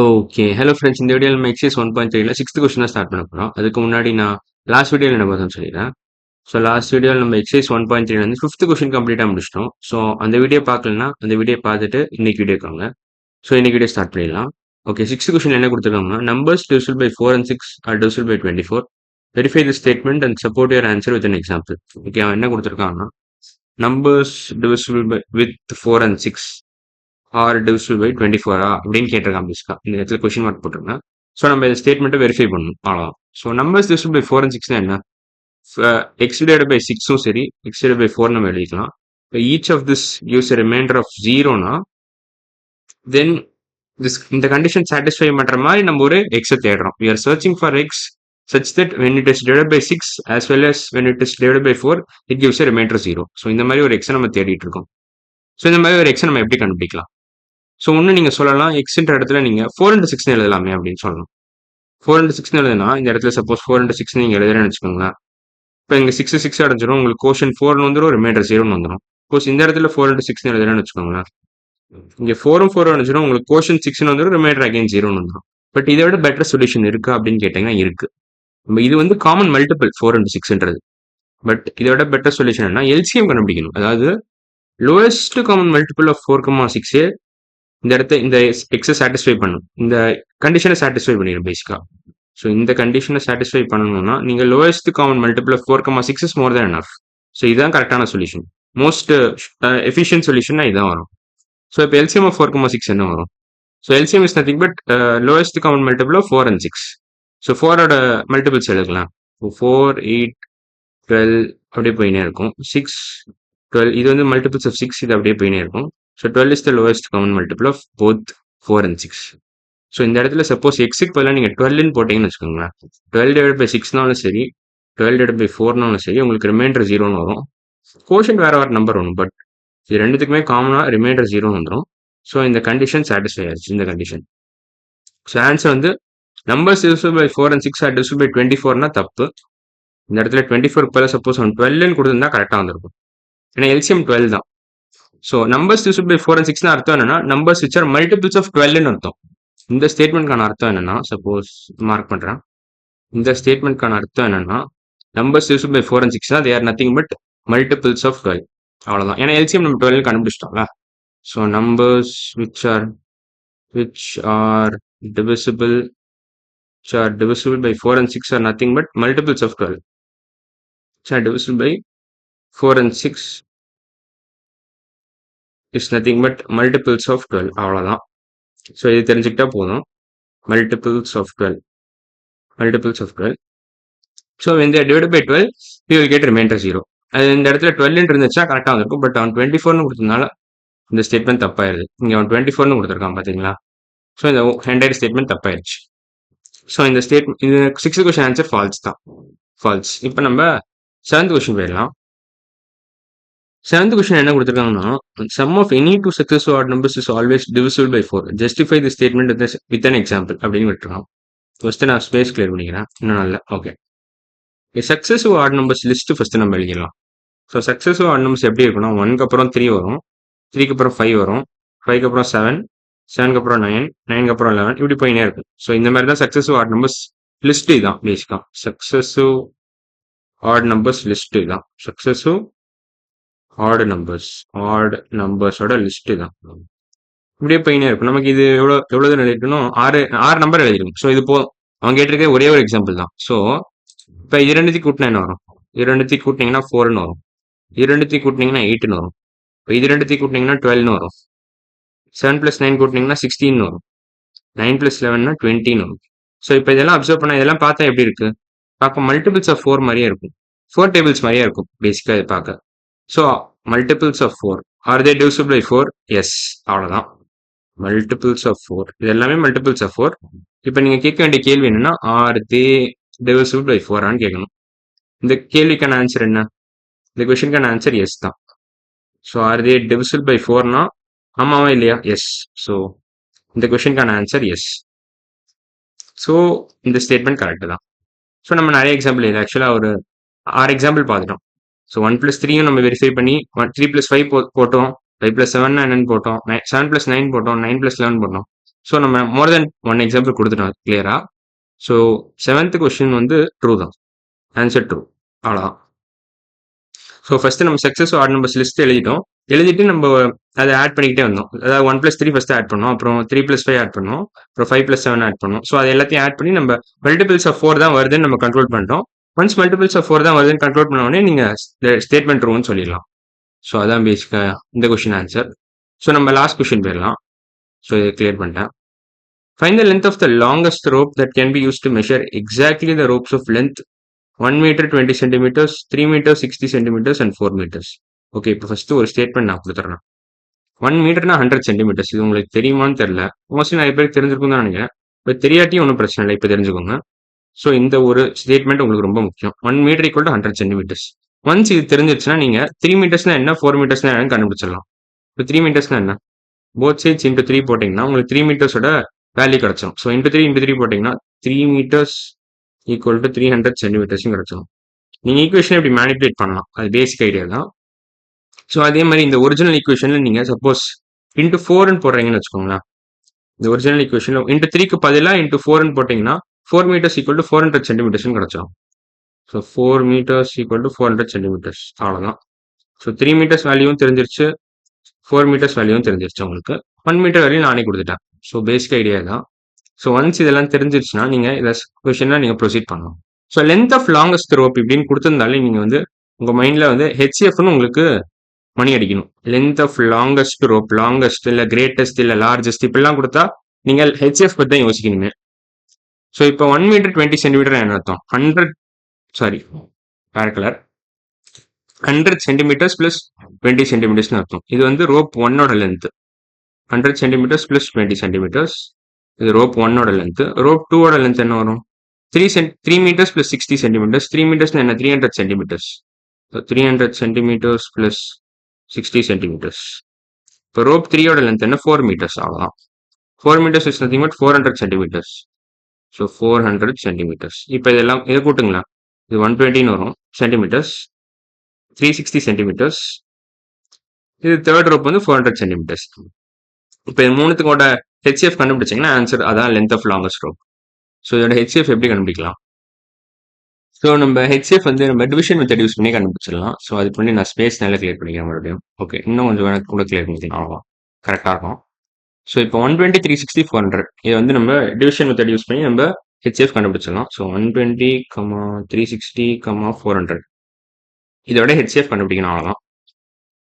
Okay. Hello friends. இந்த வீடியோல நம்ம எக்சைஸ் 1.3ல 6த் கொஸ்டினா ஸ்டார்ட் பண்ண போறோம். அதுக்கு முன்னாடி நான் லாஸ்ட் வீடியோல என்ன பார்த்தோம்னு சொல்லிடுறேன். ஸோ லாஸ்ட் வீடியோல நம்ம எக்சைஸ் 1.3ல வந்து 5த் கொஸ்டின் கம்ப்ளீட்டா முடிச்சிட்டோம். ஸோ அந்த வீடியோ பார்க்கலன்னா, அந்த வீடியோ பார்த்துட்டு இன்னைக்கு வீடியோக்கு வாங்க. ஸோ இன்னைக்கு வீடியோ ஸ்டார்ட் பண்ணிடலாம். ஓகே. 6த் கொஸ்டின் என்ன கொடுத்துருக்காங்கன்னா, numbers divisible by 4 and 6 are divisible by 24. Verify the statement and support your answer with an example. Okay. அவன் என்ன கொடுத்துருக்காங்கன்னா, numbers divisible by with 4 and 6 are divisible by 24 அப்படின்னு கேட்டிருக்கான் பேசிக்கா. இந்த இடத்துல கொஸ்டின் மார்க் போட்டிருக்கேன். ஸோ நம்ம இந்த ஸ்டேட்மெண்ட்டை வெரிஃபை பண்ணணும். அவ்வளோதான். So numbers divisible by 4 and 6 என்ன? எக்ஸ் டிவைட் பை 6ம் சரி, எக்ஸ் டிவைட் பை 4 நம்ம எழுதிக்கலாம். இப்போ each of this gives a reminder of 0னா தென் இந்த கண்டிஷன் சாட்டிஸ்ஃபை பண்ற மாதிரி நம்ம ஒரு எக்ஸை தேடுறோம். we are searching for x such that when it is divided by 6 as well as when it is divided by 4 it gives a remainder 0. So இந்த மாதிரி ஒரு எக்ஸை நம்ம தேடிட்டு இருக்கோம். ஸோ இந்த மாதிரி ஒரு எக்ஸை நம்ம எப்படி கண்டுபிடிக்கலாம்? ஸோ ஒன்று நீங்கள் சொல்லலாம், எக்ஸ்ன்ற இடத்துல நீங்கள் 4x6 எழுதலாமே அப்படின்னு சொல்லலாம். 4x6 எழுதுனா இந்த இடத்துல சப்போஸ் 4x6 நீங்கள் எழுதுறேன்னு வச்சுக்கோங்களேன். இப்போ இங்கே 6 அடைஞ்சிரும், உங்களுக்கு கோஷன் 4 வந்துடும், ரிமைண்டர் 0 வந்துடும். சப்போஸ் இந்த இடத்துல 4x6 எழுதுறேன்னு வச்சுக்கோங்களேன். இங்கே 4 அடைஞ்சிரும், உங்களுக்கு கோஷன் 6 வந்துடும், ரிமைண்டர் அகைன் 0 வந்துடும். பட் இதை விட பெட்டர் சொல்யூஷன் இருக்கா அப்படின்னு கேட்டீங்கன்னா இருக்கு. இது வந்து காமன் மல்டிபிள் 4x6ன்றது. பட் இதை விட பெட்டர் சொல்யூஷன் என்ன, எல்சிஎம் கண்டுபிடிக்கணும். அதாவது லோவஸ்ட் காமன் மல்டிபிள் ஆஃப் 4,6 இந்த இடத்த இந்த எக்ஸை சாட்டிஸ்ஃபை பண்ணும், இந்த கண்டிஷனை சாட்டிஸ்ஃபை பண்ணிடும் பேசிக்கா. ஸோ இந்த கண்டிஷனை சாட்டிஸ்ஃபை பண்ணணும்னா நீங்கள் lowest common multiple of 4,6 is more than enough. So இதுதான் கரெக்டான சொல்யூஷன். மோஸ்ட் எஃபிஷியன்ட் சொல்யூஷன் இதான் வரும். ஸோ இப்போ எல்சிஎம் ஆஃப் 4,6 என்ன வரும்? So LCM is nothing but lowest common multiple of 4 and 6. So 4ஓட மல்டிபிள்ஸ் எடுக்கலாம். 4, 8, 12 அப்படியே போயினே இருக்கும். 6, 12 இது வந்து மல்டிபிள்ஸ் ஆஃப் 6, இது அப்படியே போயினே இருக்கும். So 12 is the lowest common multiple of both 4 and 6. So இந்த இடத்துல சப்போஸ் எக்ஸுக்கு பதிலாக நீங்கள் 12ன்னு போட்டிங்கன்னு வச்சுக்கோங்களேன். 12 டிவைட் பை 6னாலும் சரி, 12 டிவைட் பை 4னாலும் சரி, உங்களுக்கு ரிமைண்டர் 0ன்னு வரும். கோஷன் வேற வேறு நம்பர் வரும், பட் இது ரெண்டுத்துக்குமே காமனாக ரிமைண்டர் 0 வந்துடும். ஸோ இந்த கண்டிஷன் சாட்டிஸ்ஃபை ஆயிடுச்சு, இந்த கண்டிஷன். ஸோ ஆன்சர் வந்து numbers divisible by 4 and 6 are divisible by 24னா தப்பு. இந்த இடத்துல 24க்கு பதிலாக சப்போஸ் அவன் 12ன்னு கொடுத்துருந்தா கரெக்டாக வந்திருக்கும். ஏன்னா எல்சிஎம் 12 தான். So numbers divisible by 4 and 6னா அர்த்தம் என்னன்னா, numbers which are multiples of 12ன்னு அர்த்தம். இந்த ஸ்டேட்மெண்ட்கான அர்த்தம் என்னன்னா, சப்போஸ் மார்க் பண்றேன். இந்த ஸ்டேட்மெண்ட்கான அர்த்தம் என்னன்னா, numbers divisible by 4 and 6 they are nothing but multiples of 12. அவ்வளவுதான். ஏன்னா எல்சிஎம் நம்ம 12 கண்டுபிடிச்சிட்டோம்ல. So numbers which are divisible by 4 and 6 are nothing but multiples of 12. which are divisible by 4 and 6 is nothing but multiples of 12. அவ்வளவுதான். So இது தெரிஞ்சுக்கிட்டா போதும். Multiples of 12. So when they are divided by 12, we will get remainder 0. அது இந்த இடத்துல 12 இருந்துச்சா கரெக்டாக வந்திருக்கும். பட் அவன் 24ன்னு கொடுத்ததுனால இந்த ஸ்டேட்மெண்ட் தப்பாயிருது. இங்கே அவன் 24ன்னு கொடுத்துருக்கான் பார்த்தீங்களா. ஸோ இந்த என்டையர் ஸ்டேட்மெண்ட் தப்பாயிருச்சு. ஸோ இந்த இந்த 6th கொஸ்டின் ஆன்சர் ஃபால்ஸ் தான். ஃபால்ஸ். இப்போ நம்ம 7th கொஸ்டின் போயிடலாம். 7th கொஸ்டின் என்ன கொடுத்துருக்காங்கன்னா, sum of any two successive odd numbers is always divisible by 4. Justify the statement with an example அப்படின்னு விட்டுருக்கான். ஃபர்ஸ்ட் நான் ஸ்பேஸ் கிளியர் பண்ணிக்கிறேன். இன்னும் நல்ல okay. Successive odd numbers list first நம்ம எழுதிடலாம். ஸோ சக்சஸிவ் ஆட் நம்பர்ஸ் எப்படி இருக்குன்னா, 1க்கு அப்புறம் 3 வரும், 3க்கு அப்புறம் 5 வரும், 5க்கு அப்புறம் 7, 7க்கு அப்புறம் 9, 9க்கு அப்புறம் 11 இப்படி போயினே இருக்கும். ஸோ இந்த மாதிரி தான் சக்சஸிவ் ஆட் நம்பர்ஸ் லிஸ்ட் இதுதான் பேசிக்கா. சக்சஸிவ் ஆட் நம்பர்ஸ் லிஸ்ட் இதுதான். சக்சஸிவ் ஆட் நம்பர்ஸோட லிஸ்ட் தான். இப்படியே போயினே இருக்கும். நமக்கு இது எவ்வளவு எழுதிருக்கணும், 6 நம்பர் எழுதிருக்கும். ஸோ இது போதும். அவங்க கேட்டிருக்க ஒரே ஒரு எக்ஸாம்பிள் தான். ஸோ இப்போ இது ரெண்டுத்தையும் கூட்டினா என்ன வரும்? இது ரெண்டுத்தையும் கூட்டினீங்கன்னா 4ன்னு வரும். இது ரெண்டுத்தையும் கூட்டினீங்கன்னா 8ன்னு வரும். இப்போ இது ரெண்டுத்தையும் கூட்டினீங்கன்னா 12ன்னு வரும். 7 + 9 கூட்டினீங்கன்னா 16ன்னு வரும். 9 + 11னா 20ன்னு வரும். ஸோ இப்போ இதெல்லாம் அப்சர்வ் பண்ணா இதெல்லாம் பார்த்தா எப்படி இருக்கு? பார்க்க மல்டிபிள்ஸ் ஆஃப் 4 மாதிரியே இருக்கும். 4 டேபிள்ஸ் மாதிரியே இருக்கும் பேசிக்கா இது பார்க்க. So multiples of 4 are they divisible by 4? Yes, அவ்வளோதான். மல்டிபிள்ஸ் ஆஃப் 4 இது எல்லாமே மல்டிபிள்ஸ் ஆஃப் 4. இப்போ நீங்க கேட்க வேண்டிய கேள்வி என்னன்னா, ஆர் தே divisible by 4 கேட்கணும். இந்த கேள்விக்கான ஆன்சர் என்ன? இந்த கொஸ்டினுக்கான ஆன்சர் எஸ் தான். So are they divisible by 4னா ஆமாவா இல்லையா? எஸ். ஸோ இந்த கொஸ்டினுக்கான ஆன்சர் எஸ். ஸோ இந்த ஸ்டேட்மெண்ட் கரெக்ட் தான். ஸோ நம்ம நிறைய எக்ஸாம்பிள் இது ஆக்சுவலாக ஒரு 6 எக்ஸாம்பிள் பார்த்துட்டோம். ஸோ 1 + 3யும் நம்ம வெரிஃபை பண்ணி 3 + 5 போட்டோம், 5 + 7 என்னன்னு போட்டோம், 7 + 9 போட்டோம், 9 + 11 போட்டோம். ஸோ நம்ம மோர் தென் ஒன் எக்ஸாம்பிள் கொடுத்துட்டோம் கிளியரா. ஸோ 7th கொஸ்டின் வந்து ட்ரூ தான். Answer true. அவ்வளோதான். ஸோ ஃபர்ஸ்ட் நம்ம சக்ஸஸ் ஆட் நம்பர்ஸ் லிஸ்ட் எழுதிட்டோம். எழுதிட்டு நம்ம அதை ஆட் பண்ணிக்கிட்டே வந்தோம். அதாவது 1+3 ஃபர்ஸ்ட் ஆட் பண்ணோம், அப்புறம் 3+5 ஆட் பண்ணோம், அப்புறம் 5+7 ஆட் பண்ணோம். ஸோ அது எல்லாத்தையும் ஆட் பண்ணி நம்ம மல்டிபிள்ஸ் ஆஃப் 4 தான் வருதுன்னு நம்ம கண்ட்ரோல் பண்ணிட்டோம். ஒன்ஸ் மல்டிபிள்ஸ் ஆஃப் 4 தான் வருதுன்னு கண்ட்ரோல் பண்ண உடனே நீங்க ஸ்டேட்மெண்ட் ட்ரூன்னு சொல்லிடலாம். ஸோ அதான் பேசிக்கா இந்த கொஸ்டின் ஆன்சர். ஸோ நம்ம லாஸ்ட் கொஸ்டின் போயிடலாம். ஸோ இதை கிளியர் பண்ணிட்டேன். Find the length of the longest rope that can be used to measure exactly the ropes of length 1 meter 20 centimeters, 3 meters 60 centimeters and 4 meters. Okay, இப்போ first ஒரு statement நான் கொடுத்துறேன். 1 மீட்டர்னா 100 centimetres. இது உங்களுக்கு தெரியுமான்னு தெரியல. மோஸ்ட்லி நிறைய பேருக்கு தெரிஞ்சிருக்கும் தான் நினைக்கிறேன். இப்போ தெரியாட்டியும் ஒன்றும் பிரச்சனை இல்லை, இப்போ தெரிஞ்சுக்கோங்க. ஸோ இந்த ஒரு ஸ்டேட்மெண்ட் உங்களுக்கு ரொம்ப முக்கியம். 1 meter equal to 100 centimeters. Once இது தெரிஞ்சிருச்சுன்னா நீங்க 3 மீட்டர்ஸ்னா என்ன, 4 மீட்டர்ஸ்னா என்னன்னு கண்டுபிடிச்சிடலாம். இப்போ 3 மீட்டர்ஸ்னா என்ன, போத் சைட்ஸ் இன்டூ 3 போட்டிங்கன்னா உங்களுக்கு 3 மீட்டர்ஸோட வேல்யூ கிடைச்சிடும். ஸோ இன்டூ 3 போட்டிங்கன்னா 3 மீட்டர்ஸ் ஈக்குவல் டு 300 சென்டிமீட்டர்ஸும் கிடைச்சிடும். நீங்க ஈக்குவேஷன் இப்படி மேனிபுலேட் பண்ணலாம், அது பேசிக் ஐடியா தான். ஸோ அதே மாதிரி இந்த ஒரிஜினல் ஈக்குவேஷன்ல நீங்க சப்போஸ் இன்டூ 4ன்னு போடுறீங்கன்னு வச்சுக்கோங்களேன். இந்த ஒரிஜினல் ஈக்குவேஷன்ல இன்டூ 3க்கு பதிலாக இன்டூ 4ன்னு போட்டிங்கன்னா 4 மீட்டர்ஸ் ஈக்குவல் டு 400 சென்டிமீட்டர்ஸ்னு கிடைச்சிடும். So 4 meters equal to 400 centimeters, அவ்வளோதான். ஸோ 3 மீட்டர்ஸ் வேல்யூவும் தெரிஞ்சிருச்சு, 4 மீட்டர்ஸ் வேல்யூவும் தெரிஞ்சிருச்சு. உங்களுக்கு 1 மீட்டர் வேல்யூ நானே கொடுத்துட்டேன். ஸோ பேசிக் ஐடியா தான். ஸோ ஒன்ஸ் இதெல்லாம் தெரிஞ்சிருச்சுன்னா நீங்க இதை கொஸ்டினா நீங்க ப்ரொசீட் பண்ணலாம். So length of longest rope இப்படின்னு கொடுத்திருந்தாலே நீங்க வந்து உங்க மைண்ட்ல வந்து ஹெச்எஃப்னு உங்களுக்கு மணி அடிக்கணும். Length of longest rope, longest இல்ல கிரேட்டஸ்ட் இல்ல லார்ஜஸ்ட் இப்படிலாம் கொடுத்தா நீங்க ஹெச்எஃப் பத்தி தான் யோசிக்கணுங்க. ஸோ இப்போ 1 மீட்டர் 20 சென்டிமீட்டர் என்ன அர்த்தம், 100 சென்டிமீட்டர்ஸ் பிளஸ் 20 சென்டிமீட்டர்ஸ்னு அர்த்தம். இது வந்து ரோப் 1ஓட லென்த். 100 சென்டிமீட்டர்ஸ் பிளஸ் 20 சென்டிமீட்டர்ஸ், இது ரோப் 1ஓட லென்த். ரோப் 2ஓட லென்த் என்ன வரும், 3 மீட்டர்ஸ் பிளஸ் 60 சென்டிமீட்டர்ஸ். 3 மீட்டர்ஸ் என்ன, 300 சென்டிமீட்டர்ஸ். 300 centimetres plus 60 centimetres. இப்போ ரோப் 3ஓட லென்த் என்ன, 4 மீட்டர்ஸ், அவ்வளோதான். 4 meters is nothing but 400 centimeters. So 400 centimeters. இப்போ இதெல்லாம் இதை கூட்டுங்களா, இது 120 வரும் சென்டிமீட்டர்ஸ், 360 சென்டிமீட்டர்ஸ். இது தேர்ட் ரோப் வந்து 400 சென்டிமீட்டர்ஸ். இப்போ இது மூணுத்துக்கோட ஹெச்எஃப் கண்டுபிடிச்சிங்கன்னா ஆன்சர் அதான் length of longest rope. So இதோட ஹெச்எஃப் எப்படி கண்டுபிடிக்கலாம், ஸோ நம்ம ஹெச்எஃப் வந்து நம்ம டிவிஷன் மெத்தட் யூஸ் பண்ணி கண்டுபிடிச்சிடலாம். ஸோ அதுக்கு முன்னாடி நான் ஸ்பேஸ் நல்லா கிளியர் பண்ணிக்கிறேன் மறுபடியும். ஓகே, இன்னும் கொஞ்சம் வேணா கூட கிளியர் பண்ணிக்கலாம், அவ்வளோதான் கரெக்டாக இருக்கும். ஸோ இப்போ 120, 360, 400 இதை வந்து நம்ம டிவிஷன் மெத்தட் யூஸ் பண்ணி நம்ம ஹெச்எஃப் கண்டுபிடிச்சிடலாம். ஸோ 120, 360, 400 இதோட ஹெச்எஃப் கண்டுபிடிக்கணும், அவ்வளோதான்.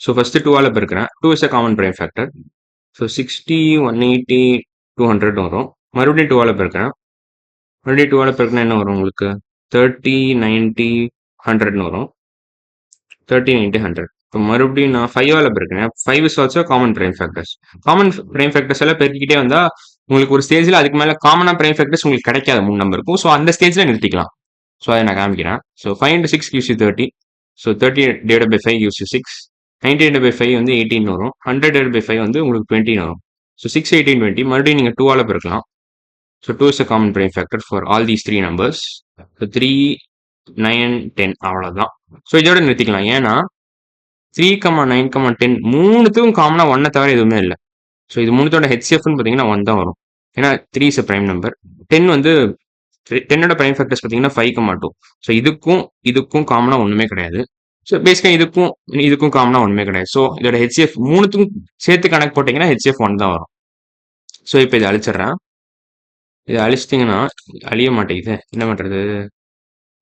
ஸோ ஃபர்ஸ்ட் 2ஆல் பெருக்கிறேன். 2 is a common prime factor. So 60, 180, 200 வரும். மறுபடியும் 2ஆல் பெருக்கிறேன். மறுபடியும் 2ஆல் பெருக்கினா என்ன வரும் உங்களுக்கு, 30, 90, 100 வரும். 30, 90, 100. இப்போ மறுபடியும் நான் 5ஆல் பெருக்கிறேன். 5 is also common prime factors. Common prime factors எல்லாம் பெருக்கிட்டே வந்தா உங்களுக்கு ஒரு ஸ்டேஜில் அதுக்கு மேலே காமனாக பிரைம் ஃபேக்டர்ஸ் உங்களுக்கு கிடைக்காது, 3 நம்பருக்கும். ஸோ அந்த ஸ்டேஜில் நிறுத்திக்கலாம். ஸோ அதை நான் காமிக்கிறேன். So 5 into 6 gives you 30. So 30 divided by 5 gives you 6. 90 divided by 5 வந்து 18 வரும். 100 divided by 5 வந்து உங்களுக்கு 20 வரும். ஸோ 6, 18, 20 மறுபடியும் நீங்கள் 2ஆல் பெருக்கலாம். So 2 is a common prime factor for all these 3 numbers. So 3, 9, 10 அவ்வளோதான். ஸோ இதோட நிறுத்திக்கலாம். ஏன்னா 3, 9, 10 மூணுத்துக்கும் காமனா 1 தவிர எதுவுமே இல்லை. ஸோ இது மூணுத்தோட ஹெச்எஃப்னு பார்த்தீங்கன்னா 1 தான் வரும். ஏன்னா 3 இஸ் அ பிரைம் நம்பர். 10 வந்து 10ஓட பிரைம் ஃபேக்டர்ஸ் பார்த்தீங்கன்னா 5,2. ஸோ இதுக்கும் காமனா ஒன்றுமே கிடையாது. ஸோ பேசிக்காக இதுக்கும் காமனா ஒன்றுமே கிடையாது. ஸோ இதோட ஹெச்எஃப் மூணுத்துக்கும் சேர்த்து கணக்கு போட்டிங்கன்னா ஹெச்எஃப் 1 தான் வரும். ஸோ இப்போ இதை அழிச்சிடுறேன். இதை அழிச்சிட்டிங்கன்னா அழிய மாட்டேங்குது, என்ன பண்ணுறது.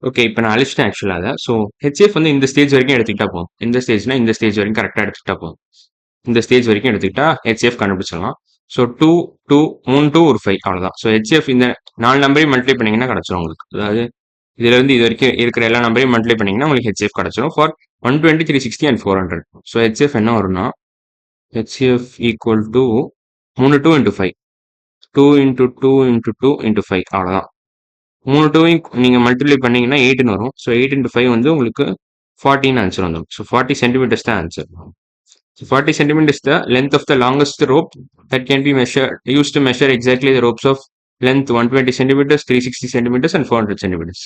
ஓகே, இப்போ நான் அழிச்சிட்டேன் ஆக்சுவலாக அதை. ஸோ ஹெச்எஃப் வந்து இந்த ஸ்டேஜ் வரைக்கும் எடுத்துக்கிட்டா போதும். இந்த ஸ்டேஜ்னா இந்த ஸ்டேஜ் வரைக்கும் கரெக்டாக எடுத்துக்கிட்டா போதும். இந்த ஸ்டேஜ் வரைக்கும் எடுத்துக்கிட்டா ஹெச்எஃப் கண்டுபிடிச்சிடலாம். ஸோ 2, 2, 3, 2, ஒரு 5 அவ்வளோதான். ஸோ ஹெச்எஃப் இந்த 4 நம்பரையும் மல்டிப்ளை பண்ணிங்கன்னா கிடச்சிடும் உங்களுக்கு. அதாவது இதுல இருந்து இது வரைக்கும் இருக்கிற எல்லா நம்பரையும் மல்டிப்ளை பண்ணிங்கன்னா உங்களுக்கு ஹெச்எஃப் கிடச்சிடும் ஃபார் 120, 360 and 400. ஸோ ஹெச்எஃப் என்ன வரும்னா HF equal to 3 2 into 5, 2 into 2 into 2 into 5 அவ்வளோதான். 3 2வையும் நீங்கள் மல்டிப்ளை பண்ணீங்கன்னா 8ன்னு வரும். ஸோ 8 into 5 வந்து உங்களுக்கு 40 ஆன்சர் வந்துடும். ஸோ 40 centimeters தான் answer. So 40 centimeters is the length of the longest rope that can be used to measure exactly the ropes of length 120 centimeters, 360 centimeters and 400 centimeters.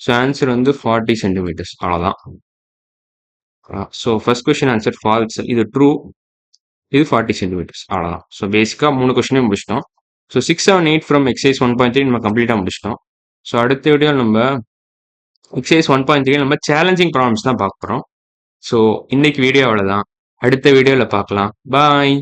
So answer வந்து 40 centimeters அவ்வளோதான். So first question answer falls, இது true, இது 40 centimeters அவ்வளோதான். So பேசிக்காக 3 கொஸ்டினே முடிச்சிட்டோம். So 6, 7, 8 from exercise 1.3 நம்ம கம்ப்ளீட்டாக முடிச்சிட்டோம். ஸோ அடுத்த வீடியோ நம்ம எக்ஸசைஸ் 1.3 நம்ம சேலஞ்சிங் ப்ராப்ளம்ஸ் தான் பார்க்க போகிறோம். ஸோ இன்னைக்கு வீடியோ அவ்வளோதான். அடுத்த வீடியோவில் பார்க்கலாம். பாய்.